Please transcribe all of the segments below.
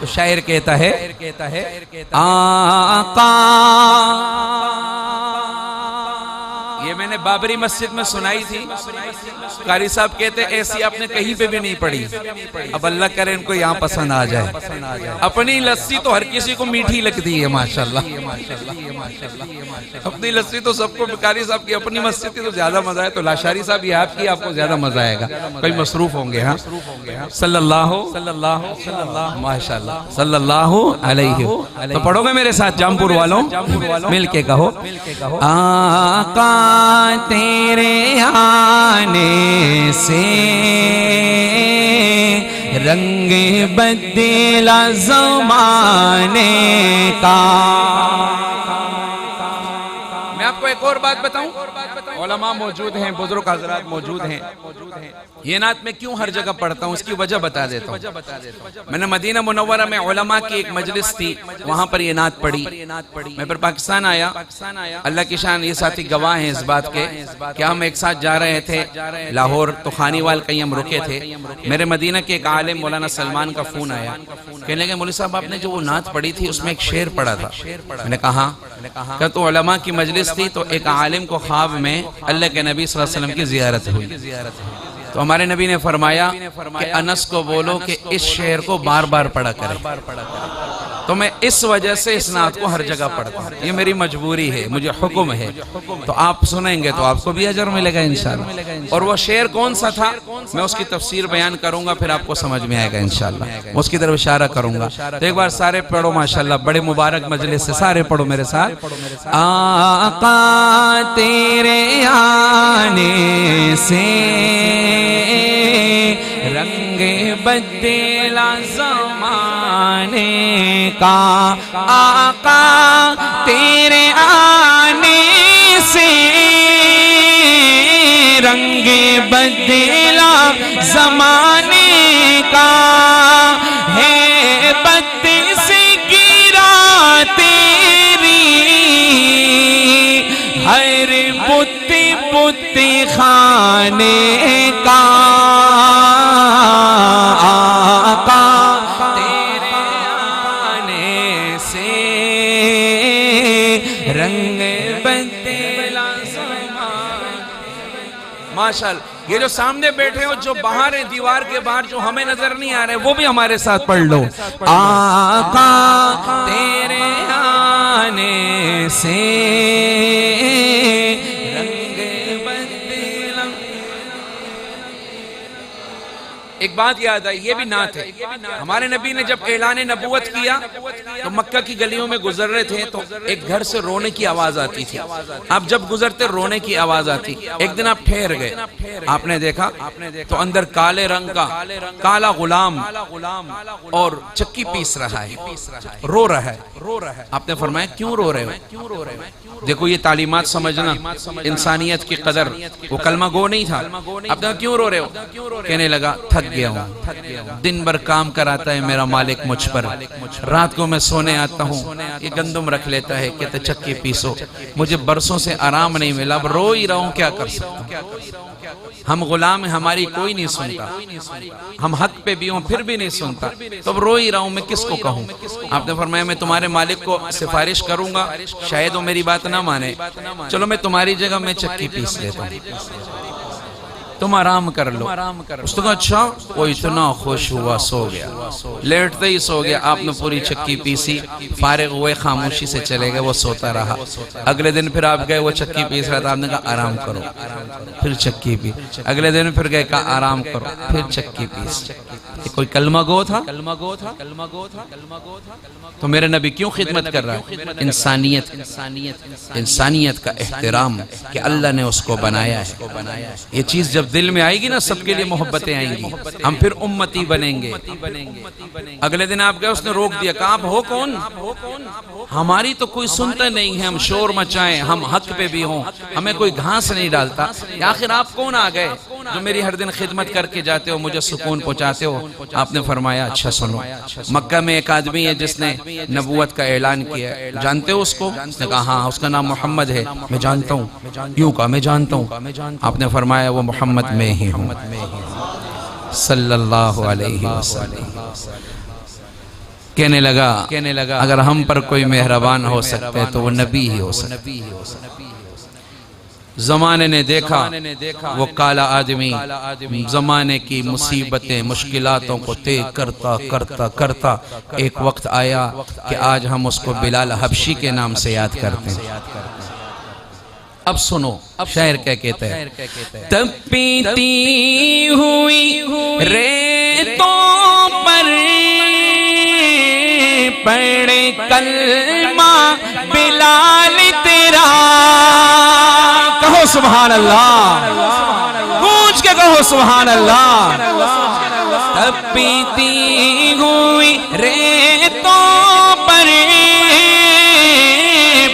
تو شاعر کہتا ہے آقا، یہ میں نے بابری مسجد میں سنائی تھی، قاری صاحب کہتے ایسی آپ نے کہیں پہ بھی نہیں پڑھی، اب اللہ کرے ان کو یہاں پسند آ جائے۔ اپنی لسی تو ہر کسی کو میٹھی لگتی ہے ماشاءاللہ، اپنی لسی تو سب کو، قاری صاحب کی اپنی مسجد کی تو زیادہ مزہ ہے، تو لاشاری صاحب یہ آپ کی، آپ کو زیادہ مزہ آئے گا، کوئی مصروف ہوں گے۔ ہاں صلی اللہ ماشاءاللہ صلی اللہ علیہ، تو پڑھو گے میرے ساتھ جامپور والوں، مل کے کہو آقا تیرے آنے سے رنگ بدلا زمانے کا۔ میں آپ کو ایک اور بات بتاؤں، علماء موجود ہیں، بزرگ حضرات موجود ہیں، یہ نعت میں کیوں ہر جگہ پڑھتا ہوں اس کی وجہ بتا دیتا ہوں۔ میں نے مدینہ منورہ میں علماء کی ایک مجلس تھی، وہاں پر یہ نعت پڑھی، میں پھر پاکستان آیا، اللہ کی شان یہ ساتھی گواہ ہیں اس بات کے کہ ہم ایک ساتھ جا رہے تھے لاہور، تو خانیوال کہیں ہم رکے تھے، میرے مدینہ کے ایک عالم مولانا سلمان کا فون آیا، کہنے لگے مولوی صاحب آپ نے جو وہ نعت پڑھی تھی اس میں ایک شعر پڑھا تھا۔ میں نے کہا کہ تو علماء کی مجلس تھی، تو ایک عالم کو خواب میں اللہ کے نبی صلی اللہ علیہ وسلم کی زیارت ہوئی، تو ہمارے نبی نے فرمایا کہ انس کو بولو کہ اس شعر کو بار بار پڑھا کرے، تو میں اس وجہ سے اس نعت کو ہر جگہ پڑھتا ہوں، یہ میری مجبوری ہے، مجھے حکم ہے، تو آپ سنیں گے تو آپ کو بھی اجر ملے گا انشاءاللہ۔ اور وہ شعر کون سا تھا میں اس کی تفسیر بیان کروں گا، پھر آپ کو سمجھ میں آئے گا انشاءاللہ، اس کی طرف اشارہ کروں گا۔ تو ایک بار سارے پڑھو ماشاءاللہ، بڑے مبارک مجلس سے سارے پڑھو میرے ساتھ۔ آقا تیرے آنے سے رنگ بدلا زمانے کا، آقا تیرے آنے سے رنگ بدلا زمانے کا، ہے بت سے گرا تیری ہر بت بت خانے کا، ماشاءاللہ۔ یہ جو سامنے بیٹھے ہو، جو باہر ہیں دیوار کے باہر، جو ہمیں نظر نہیں آ رہے، وہ بھی ہمارے ساتھ پڑھ لو۔ آقا تیرے آنے سے رنگ بدلا۔ ایک بات یاد آئی، یہ بھی نعت ہے، ہمارے نبی نے جب اعلان نبوت کیا تو مکہ کی گلیوں میں گزر رہے تھے، تو ایک گھر سے رونے کی آواز آتی تھی، آپ جب گزرتے رونے کی آواز آتی۔ ایک دن آپ ٹھہر گئے، آپ نے دیکھا تو اندر کالے رنگ کا کالا غلام اور چکی پیس رہا ہے، رو رہا ہے۔ آپ نے فرمایا کیوں رو رہے ہو؟ دیکھو یہ تعلیمات سمجھنا، انسانیت کی قدر، وہ کلمہ گو نہیں تھا۔ آپ نے کیوں رو رہے ہو؟ کہنے لگا تھک گیا ہوں، دن بھر کام کراتا ہے میرا مالک مجھ پر، رات کو میں سونے آتا ہوں، یہ گندم رکھ لیتا ہے، کہتے چکی پیسو، مجھے برسوں سے آرام نہیں ملا، اب رو ہی رہا ہوں، کیا کر سکتا ہوں؟ ہم غلام ہیں، ہماری کوئی نہیں سنتا، ہم حق پہ بھی ہوں پھر بھی نہیں سنتا، تو اب رو ہی رہا ہوں، میں کس کو کہوں؟ آپ نے فرمایا میں تمہارے مالک کو سفارش کروں گا، شاید وہ میری بات نہ مانے، چلو میں تمہاری جگہ میں چکی پیس لیتا ہوں، تم آرام کر لو۔ اس نے کہا اچھا، وہ اتنا خوش ہوا، سو گیا، لیٹتے ہی سو گیا۔ آپ نے پوری چکی پیسی، فارغ ہوئے، خاموشی سے چلے گئے، وہ سوتا رہا۔ اگلے دن پھر آپ گئے، وہ چکی پیس رہا تھا، آپ نے کہا آرام کرو، پھر چکی پی۔ اگلے دن پھر گئے، کہا آرام کرو، پھر چکی پیس۔ کوئی کلمہ گو تھا؟ تو میرے نبی کیوں خدمت کر رہا ہے؟ انسانیت کا احترام کہ اللہ نے اس کو بنایا ہے۔ یہ چیز جب دل میں آئے گی نا، سب کے لیے محبتیں آئیں گی، ہم پھر امتی بنیں گے۔ اگلے دن آپ گئے، اس نے روک دیا، کہا آپ ہو کون؟ ہماری تو کوئی سنتا نہیں ہے، ہم شور مچائیں، ہم حق پہ بھی ہوں، ہمیں کوئی گھاس نہیں ڈالتا، آخر آپ کون آ گئے جو میری ہر دن خدمت کر کے جاتے ہو، مجھے سکون پہنچاتے ہو؟ آپ نے فرمایا اچھا سنو، مکہ میں ایک آدمی ہے جس نے نبوت کا اعلان کیا، جانتے ہو اس کو؟ اس نے کہا ہاں، اس کا نام محمد ہے۔ میں جانتا ہوں، یوں کہا میں جانتا ہوں۔ آپ نے فرمایا وہ محمد میں ہی ہوں۔ صلی اللہ علیہ وسلم کہنے لگا اگر ہم پر کوئی مہربان ہو سکتے تو وہ نبی ہی ہو سکتے. زمانے نے دیکھا وہ کالا آدمی زمانے کی مصیبتیں مشکلاتوں کو طے کرتا کرتا کرتا ایک وقت آیا کہ آج ہم اس کو بلال حبشی کے نام سے یاد کرتے ہیں. اب سنو شاعر کیا کہتا ہے. تپتی ہوئی ریتوں پر پڑھے کلمہ بلال تیرا. کہو سبحان اللہ, گونج کے کہو سبحان اللہ. تپتی ہوئی ریتوں پر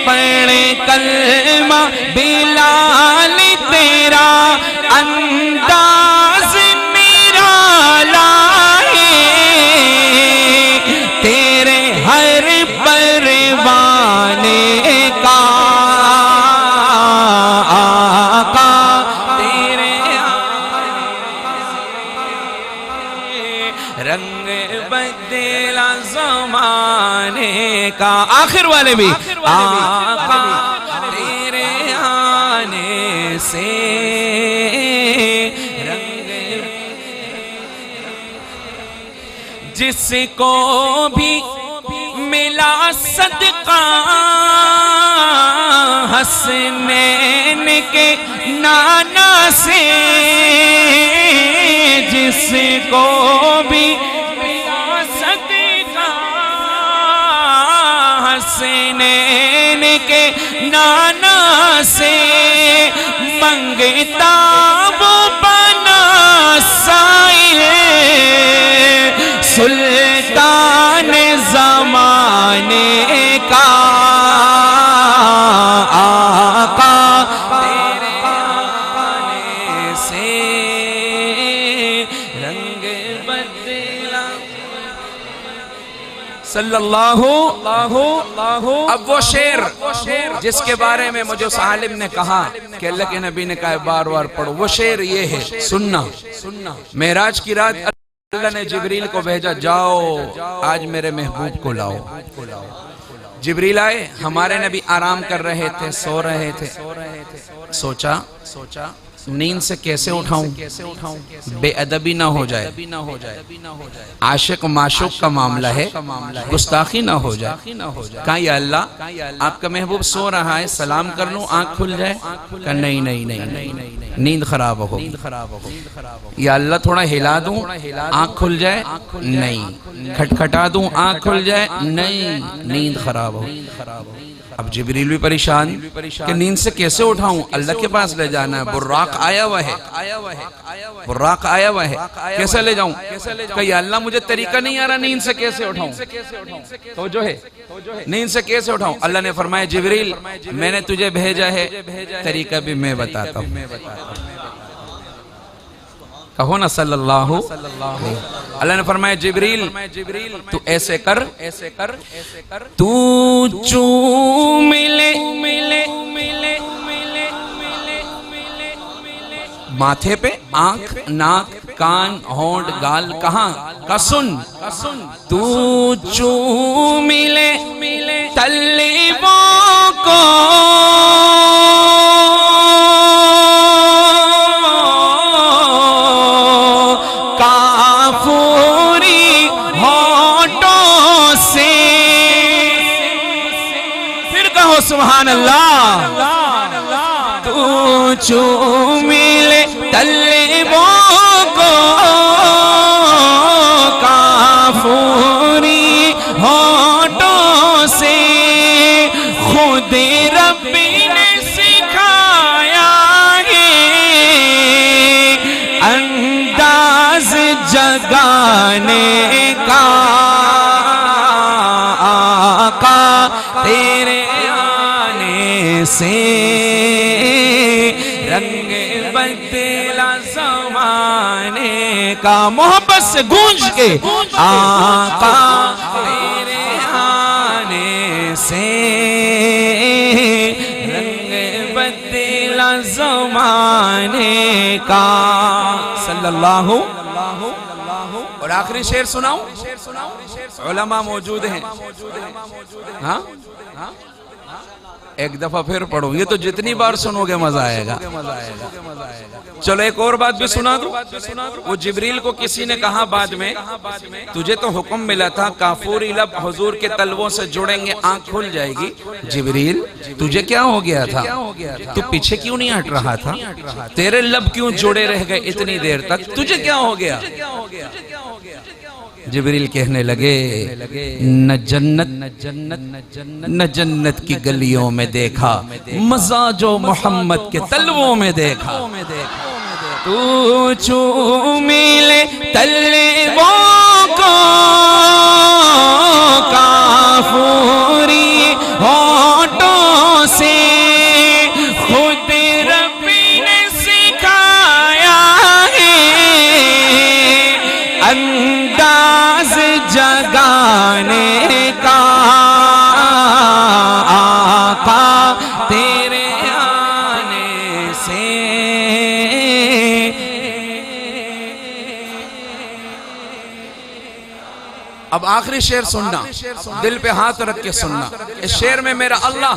پڑھے کلمہ بلال تیرا. انداز میرا لائے تیرے ہر پروانے کا. آقا تیرے رنگ بدلا زمانے کا. آخر والے بھی آقا تیرے آنے سے رنگ جس کو بھی ملا صدقہ حسنین کے نانا سے. جس کو بھی ملا صدقہ حسنین کے نانا سے منگتا وہ بنا سائل سلطان زمانے کا. آقا تیرے آنے سے رنگ بدلا. صلی اللہ. اب وہ شعر جس کے بارے میں مجھے سالم نے کہا کہ اللہ کے نبی نے کہا بار بار پڑھو, وہ شعر یہ ہے سننا. معراج کی رات اللہ نے جبریل کو بھیجا, جاؤ آج میرے محبوب کو لاؤ. جبریل آئے, ہمارے نبی آرام کر رہے تھے, سو رہے تھے. سوچا نیند سے کیسے اٹھاؤں, بے ادبی نہ ہو جائے, عاشق معشوق کا معاملہ ہے, گستاخی نہ ہو جائے. کہا یا اللہ آپ کا محبوب سو رہا ہے, سلام کر لوں آنکھ کھل جائے. کہا نہیں نیند خراب ہو. یا اللہ تھوڑا ہلا دوں آنکھ کھل جائے. نہیں. کھٹکھٹا دوں آنکھ کھل جائے. نہیں, نیند خراب ہو. اب جبریل بھی پریشان کہ نیند سے کیسے اٹھاؤں, اللہ کے پاس لے جانا ہے, براق آیا ہوا ہے, براق آیا ہوا ہے, کیسے لے جاؤں. کہ یا اللہ مجھے طریقہ نہیں آ رہا نیند سے کیسے اٹھاؤں. تو جو ہے نیند سے کیسے اٹھاؤں. اللہ نے فرمایا جبریل میں نے تجھے بھیجا ہے, طریقہ بھی میں بتاتا ہوں. کہو نا صلی اللہ. اللہ نے فرمایا جبریل تو ایسے کر, تو چوم لے ماتھے پہ, آنکھ ناک کان ہونٹ گال کہاں کا سن. تو چوم لے طلبوں کو سبحان اللہ. تو چوم لے طلبوں کو کافوری ہونٹوں سے, خود رب نے سکھایا ہے انداز جگانے کا. آقا تیرے سے رنگ بدلا زمانے کا. محبت سے گونج کے آقا تیرے آنے سے رنگ بدلا زمانے کا. صلی اللہ اور آخری شعر سناؤں؟ علماء موجود ہیں، ہاں ایک دفعہ پھر پڑھو، یہ تو جتنی بار سنو گے مزہ آئے گا۔ چلو ایک اور بات بھی سنا دوں۔ وہ جبریل کو کسی نے کہا بعد میں، تجھے تو حکم ملا تھا کافوری لب حضور کے تلووں سے جڑیں گے آنکھ کھل جائے گی، جبریل تجھے کیا ہو گیا تھا؟ تو پیچھے کیوں نہیں ہٹ رہا تھا؟ تیرے لب کیوں جوڑے رہ گئے اتنی دیر تک؟ تجھے کیا ہو گیا؟ جبریل کہنے لگے نہ جنت کی گلیوں میں دیکھا، مزہ جو محمد کے تلووں میں دیکھا۔ تو چومی لے تلووں کو کافوری ہونٹوں سے، خود رب نے سکھایا ہے انداز جگانے کا، آقا تیرے آنے سے۔ اب آخری شعر سننا، دل پہ ہاتھ رکھ کے سننا۔ اس شعر میں میرا اللہ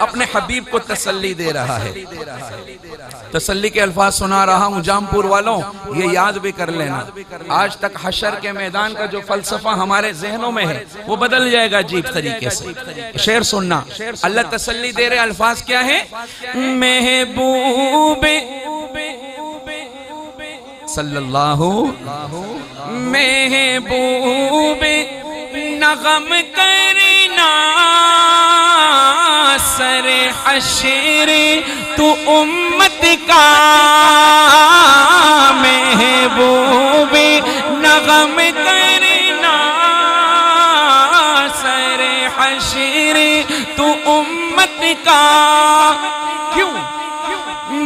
اپنے حبیب کو تسلی دے رہا ہے۔ تسلی کے الفاظ سنا رہا ہوں، جامپور والوں یہ یاد بھی کر لینا، آج تک حشر کے میدان کا جو فلسفہ ہمارے ذہنوں میں ہے وہ بدل جائے گا عجیب طریقے سے۔ شعر سننا، اللہ تسلی دے رہے، الفاظ کیا ہے؟ محبوب صلی اللہ محبوب نغم کرنا سر حشر تو امت کا، محبوب نغم کرنا سر حشر تو امت کا۔ کیوں؟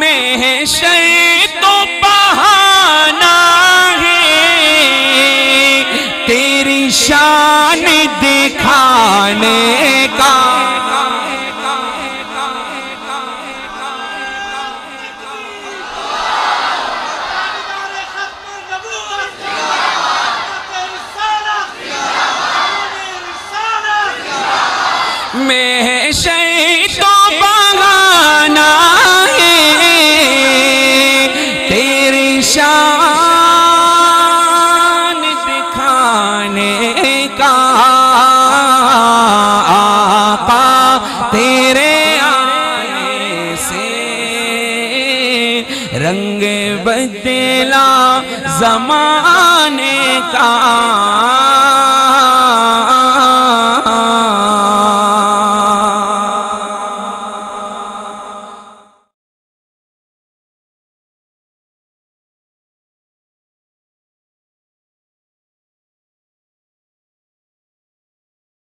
محشر تو بہانہ ہے تیری شان دکھانے کا۔ محشر تو بہانہ ہے تیری شان دکھانے کا، آقا تیرے آنے سے رنگ بدلا زمانے کا۔